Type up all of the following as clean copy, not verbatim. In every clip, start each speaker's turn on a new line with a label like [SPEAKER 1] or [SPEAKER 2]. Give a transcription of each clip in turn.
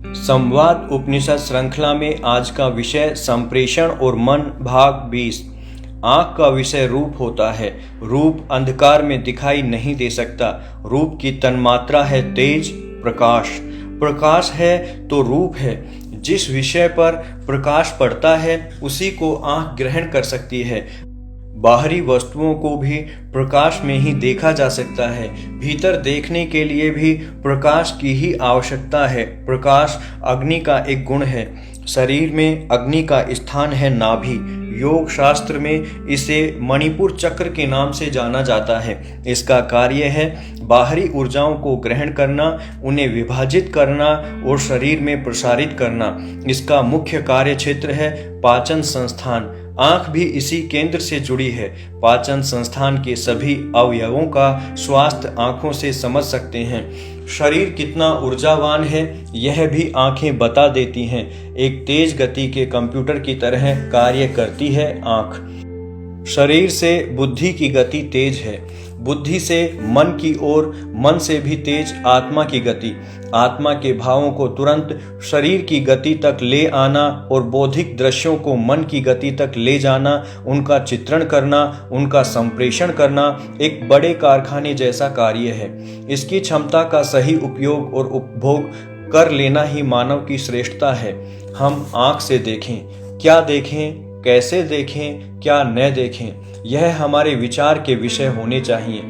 [SPEAKER 1] संवाद उपनिषद श्रृंखला में आज का विषय संप्रेषण और मन भाग 20। आँख का विषय रूप होता है। रूप अंधकार में दिखाई नहीं दे सकता। रूप की तन्मात्रा है तेज, प्रकाश। प्रकाश है तो रूप है। जिस विषय पर प्रकाश पड़ता है उसी को आँख ग्रहण कर सकती है। बाहरी वस्तुओं को भी प्रकाश में ही देखा जा सकता है। भीतर देखने के लिए भी प्रकाश की ही आवश्यकता है। प्रकाश अग्नि का एक गुण है। शरीर में अग्नि का स्थान है नाभि। योग शास्त्र में इसे मणिपुर चक्र के नाम से जाना जाता है। इसका कार्य है बाहरी ऊर्जाओं को ग्रहण करना, उन्हें विभाजित करना और शरीर में प्रसारित करना। इसका मुख्य कार्य क्षेत्र है पाचन संस्थान। आँख भी इसी केंद्र से जुड़ी है। पाचन संस्थान के सभी अवयवों का स्वास्थ्य आँखों से समझ सकते हैं। शरीर कितना ऊर्जावान है यह भी आँखें बता देती हैं। एक तेज गति के कंप्यूटर की तरह कार्य करती है आँख। शरीर से बुद्धि की गति तेज है, बुद्धि से मन की ओर, मन से भी तेज आत्मा की गति। आत्मा के भावों को तुरंत शरीर की गति तक ले आना और बौद्धिक दृश्यों को मन की गति तक ले जाना, उनका चित्रण करना, उनका संप्रेषण करना एक बड़े कारखाने जैसा कार्य है। इसकी क्षमता का सही उपयोग और उपभोग कर लेना ही मानव की श्रेष्ठता है। हम आँख से देखें, क्या देखें, कैसे देखें, क्या न देखें, यह हमारे विचार के विषय होने चाहिए।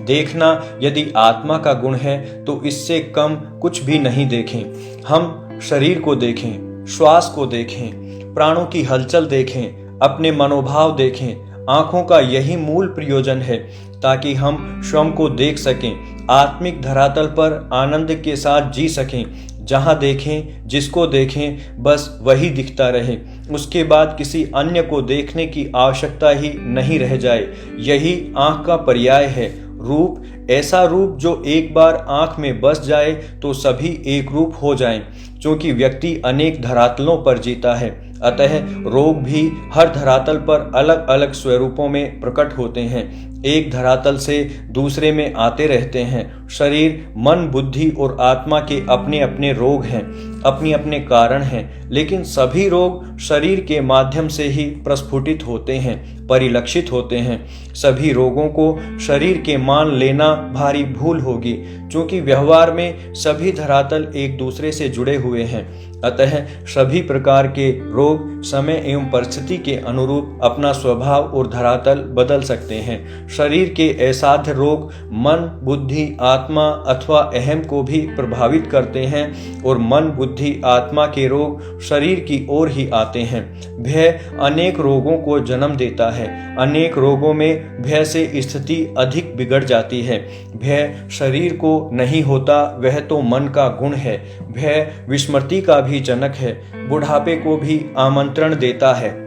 [SPEAKER 1] देखना यदि आत्मा का गुण है तो इससे कम कुछ भी नहीं देखें। हम शरीर को देखें, श्वास को देखें, प्राणों की हलचल देखें, अपने मनोभाव देखें। आँखों का यही मूल प्रयोजन है ताकि हम स्वयं को देख सकें, आत्मिक धरातल पर आनंद के साथ जी सकें। जहाँ देखें, जिसको देखें, बस वही दिखता रहे। उसके बाद किसी अन्य को देखने की आवश्यकता ही नहीं रह जाए। यही आँख का पर्याय है। रूप, ऐसा रूप जो एक बार आँख में बस जाए तो सभी एक रूप हो जाएं, क्योंकि व्यक्ति अनेक धरातलों पर जीता है। अतः रोग भी हर धरातल पर अलग अलग स्वरूपों में प्रकट होते हैं, एक धरातल से दूसरे में आते रहते हैं। शरीर, मन, बुद्धि और आत्मा के अपने अपने रोग हैं, अपने अपने कारण हैं, लेकिन सभी रोग शरीर के माध्यम से ही प्रस्फुटित होते हैं, परिलक्षित होते हैं। सभी रोगों को शरीर के मान लेना भारी भूल होगी, क्योंकि व्यवहार में सभी धरातल एक दूसरे से जुड़े हुए हैं। अतः सभी प्रकार के रोग समय एवं परिस्थिति के अनुरूप अपना स्वभाव और धरातल बदल सकते हैं। शरीर के असाध्य रोग मन, बुद्धि, आत्मा अथवा अहम को भी प्रभावित करते हैं और मन, बुद्धि, आत्मा के रोग शरीर की ओर ही आते हैं। भय अनेक रोगों को जन्म देता है। अनेक रोगों में भय से स्थिति अधिक बिगड़ जाती है। भय शरीर को नहीं होता, वह तो मन का गुण है। भय विस्मृति का भी जनक है, बुढ़ापे को भी आमंत्रण देता है।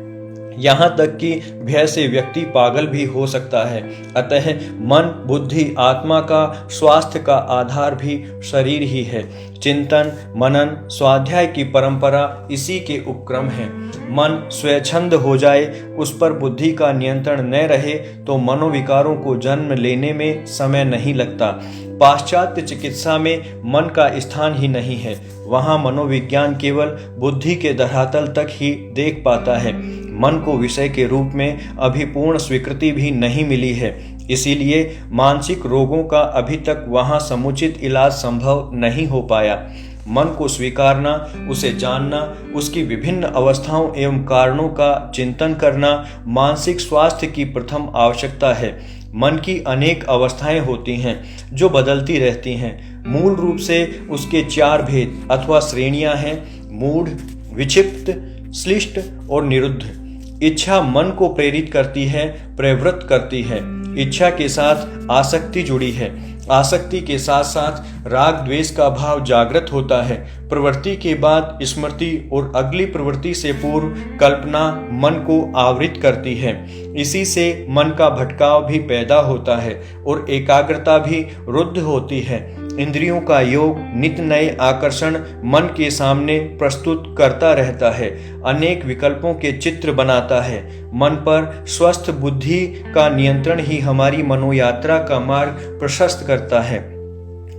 [SPEAKER 1] यहाँ तक कि भय से व्यक्ति पागल भी हो सकता है। अतः मन, बुद्धि, आत्मा का स्वास्थ्य का आधार भी शरीर ही है। चिंतन, मनन, स्वाध्याय की परंपरा इसी के उपक्रम है। मन स्वच्छंद हो जाए, उस पर बुद्धि का नियंत्रण न रहे तो मनोविकारों को जन्म लेने में समय नहीं लगता। पाश्चात्य चिकित्सा में मन का स्थान ही नहीं है। वहाँ मनोविज्ञान केवल बुद्धि के धरातल तक ही देख पाता है। मन को विषय के रूप में अभी पूर्ण स्वीकृति भी नहीं मिली है। इसीलिए मानसिक रोगों का अभी तक वहाँ समुचित इलाज संभव नहीं हो पाया। मन को स्वीकारना, उसे जानना, उसकी विभिन्न अवस्थाओं एवं कारणों का चिंतन करना मानसिक स्वास्थ्य की प्रथम आवश्यकता है। मन की अनेक अवस्थाएं होती हैं जो बदलती रहती हैं। मूल रूप से उसके 4 भेद अथवा श्रेणियां हैं: मूढ़, विक्षिप्त, श्लिष्ट और निरुद्ध। इच्छा मन को प्रेरित करती है, प्रवृत्त करती है। इच्छा के साथ आसक्ति जुड़ी है। आसक्ति के साथ साथ राग द्वेष का भाव जागृत होता है। प्रवृत्ति के बाद स्मृति और अगली प्रवृत्ति से पूर्व कल्पना मन को आवृत करती है। इसी से मन का भटकाव भी पैदा होता है और एकाग्रता भी रुद्ध होती है। इंद्रियों का योग नित्य नए आकर्षण मन के सामने प्रस्तुत करता रहता है, अनेक विकल्पों के चित्र बनाता है। मन पर स्वस्थ बुद्धि का नियंत्रण ही हमारी मनोयात्रा का मार्ग प्रशस्त करता है।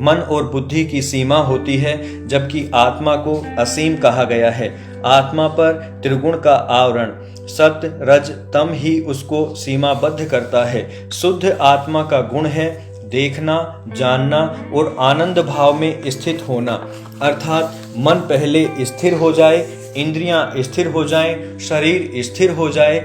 [SPEAKER 1] मन और बुद्धि की सीमा होती है, जबकि आत्मा को असीम कहा गया है। आत्मा पर त्रिगुण का आवरण सत्य रज तम ही उसको सीमाबद्ध करता है। शुद्ध आत्मा का गुण है देखना, जानना और आनंद भाव में स्थित होना। अर्थात मन पहले स्थिर हो जाए, इंद्रियां स्थिर हो जाएं, शरीर स्थिर हो जाए।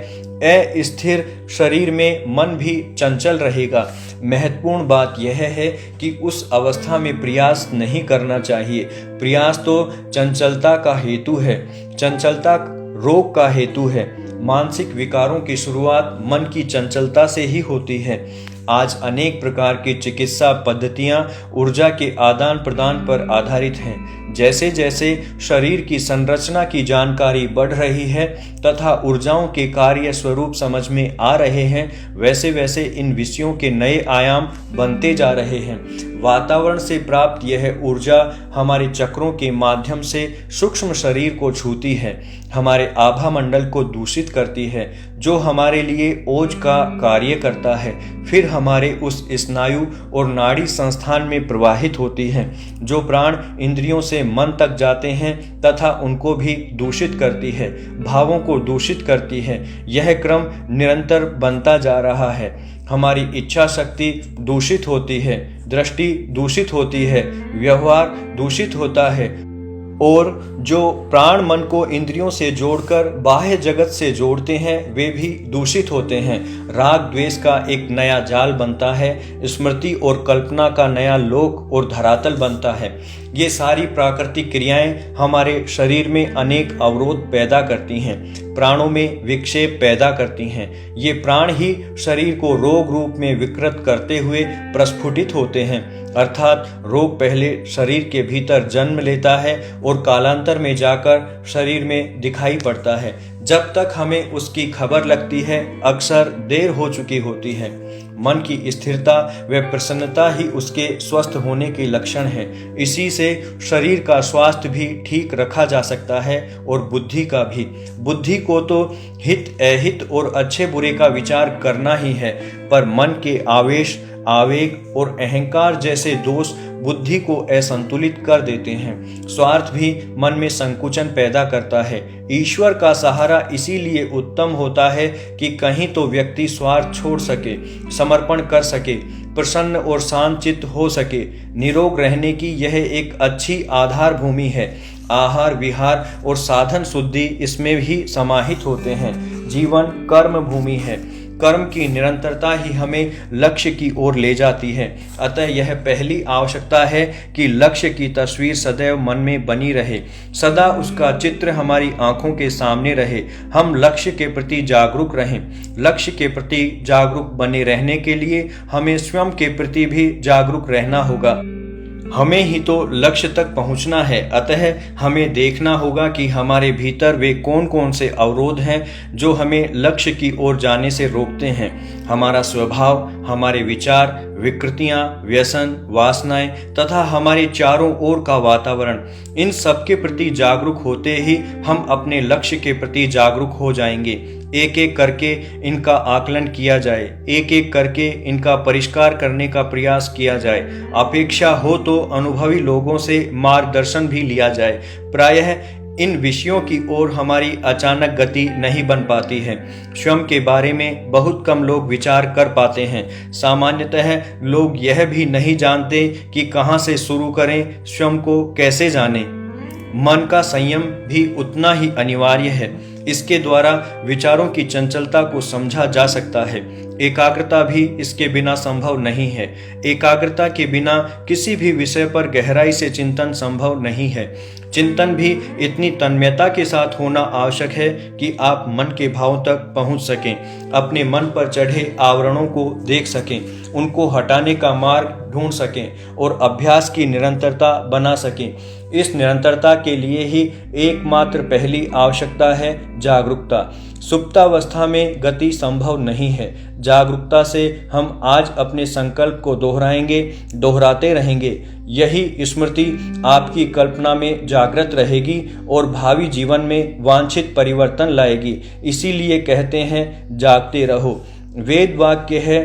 [SPEAKER 1] अस्थिर शरीर में मन भी चंचल रहेगा। महत्वपूर्ण बात यह है कि उस अवस्था में प्रयास नहीं करना चाहिए। प्रयास तो चंचलता का हेतु है, चंचलता रोग का हेतु है। मानसिक विकारों की शुरुआत मन की चंचलता से ही होती है। आज अनेक प्रकार की चिकित्सा पद्धतियां ऊर्जा के आदान प्रदान पर आधारित हैं। जैसे जैसे शरीर की संरचना की जानकारी बढ़ रही है तथा ऊर्जाओं के कार्य स्वरूप समझ में आ रहे हैं, वैसे वैसे इन विषयों के नए आयाम बनते जा रहे हैं। वातावरण से प्राप्त यह ऊर्जा हमारे चक्रों के माध्यम से सूक्ष्म शरीर को छूती है, हमारे आभा मंडल को दूषित करती है, जो हमारे लिए ओज का कार्य करता है। फिर हमारे उस स्नायु और नाड़ी संस्थान में प्रवाहित होती है, जो प्राण इंद्रियों से मन तक जाते हैं तथा उनको भी दूषित करती है, भावों को दूषित करती है। यह क्रम निरंतर बनता जा रहा है। हमारी इच्छा शक्ति दूषित होती है, दृष्टि दूषित होती है, व्यवहार दूषित होता है और जो प्राण मन को इंद्रियों से जोड़कर बाह्य जगत से जोड़ते हैं वे भी दूषित होते हैं। राग द्वेष का एक नया जाल बनता है, स्मृति और कल्पना का नया लोक और धरातल बनता है। ये सारी प्राकृतिक क्रियाएं हमारे शरीर में अनेक अवरोध पैदा करती हैं, प्राणों में विक्षेप पैदा करती हैं। ये प्राण ही शरीर को रोग रूप में विकृत करते हुए प्रस्फुटित होते हैं। अर्थात रोग पहले शरीर के भीतर जन्म लेता है और कालांतर में जाकर शरीर में दिखाई पड़ता है। जब तक हमें उसकी खबर लगती है अक्सर देर हो चुकी होती है। मन की स्थिरता व प्रसन्नता ही उसके स्वस्थ होने के लक्षण है। इसी से शरीर का स्वास्थ्य भी ठीक रखा जा सकता है और बुद्धि का भी। बुद्धि को तो हित अहित और अच्छे बुरे का विचार करना ही है, पर मन के आवेश, आवेग और अहंकार जैसे दोष बुद्धि को असंतुलित कर देते हैं। स्वार्थ भी मन में संकुचन पैदा करता है। ईश्वर का सहारा इसीलिए उत्तम होता है कि कहीं तो व्यक्ति स्वार्थ छोड़ सके, समर्पण कर सके, प्रसन्न और शांत चित्त हो सके। निरोग रहने की यह एक अच्छी आधार भूमि है। आहार विहार और साधन शुद्धि इसमें भी समाहित होते हैं। जीवन कर्म भूमि है। कर्म की निरंतरता ही हमें लक्ष्य की ओर ले जाती है। अतः यह पहली आवश्यकता है कि लक्ष्य की तस्वीर सदैव मन में बनी रहे, सदा उसका चित्र हमारी आंखों के सामने रहे। हम लक्ष्य के प्रति जागरूक रहें। लक्ष्य के प्रति जागरूक बने रहने के लिए हमें स्वयं के प्रति भी जागरूक रहना होगा। हमें ही तो लक्ष्य तक पहुंचना है, अतः हमें देखना होगा कि हमारे भीतर वे कौन कौन से अवरोध हैं जो हमें लक्ष्य की ओर जाने से रोकते हैं। हमारा स्वभाव, हमारे विचार, विकृतियां, व्यसन, वासनाएं तथा हमारे चारों ओर का वातावरण, इन सब के प्रति जागरूक होते ही हम अपने लक्ष्य के प्रति जागरूक हो जाएंगे। एक एक करके इनका आकलन किया जाए, एक एक करके इनका परिष्कार करने का प्रयास किया जाए। अपेक्षा हो तो अनुभवी लोगों से मार्गदर्शन भी लिया जाए। प्रायः इन विषयों की ओर हमारी अचानक गति नहीं बन पाती है। स्वयं के बारे में बहुत कम लोग विचार कर पाते हैं। सामान्यतः लोग यह भी नहीं जानते कि कहाँ से शुरू करें, स्वयं को कैसे जानें। मन का संयम भी उतना ही अनिवार्य है। इसके द्वारा विचारों की चंचलता को समझा जा सकता है। एकाग्रता भी इसके बिना संभव नहीं है। एकाग्रता के बिना किसी भी विषय पर गहराई से चिंतन संभव नहीं है। चिंतन भी इतनी तन्मयता के साथ होना आवश्यक है कि आप मन के भाव तक पहुंच सकें, अपने मन पर चढ़े आवरणों को देख सकें, उनको हटाने का मार्ग ढूंढ सकें और अभ्यास की निरंतरता बना सकें। इस निरंतरता के लिए ही एकमात्र पहली आवश्यकता है जागरूकता। सुप्तावस्था में गति संभव नहीं है। जागरूकता से हम आज अपने संकल्प को दोहराएंगे, दोहराते रहेंगे। यही स्मृति आपकी कल्पना में जागृत रहेगी और भावी जीवन में वांछित परिवर्तन लाएगी। इसीलिए कहते हैं जागते रहो। वेद वाक्य है,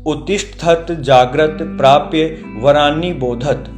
[SPEAKER 1] उत्तिष्ठत जाग्रत प्राप्य वरान्नि बोधत।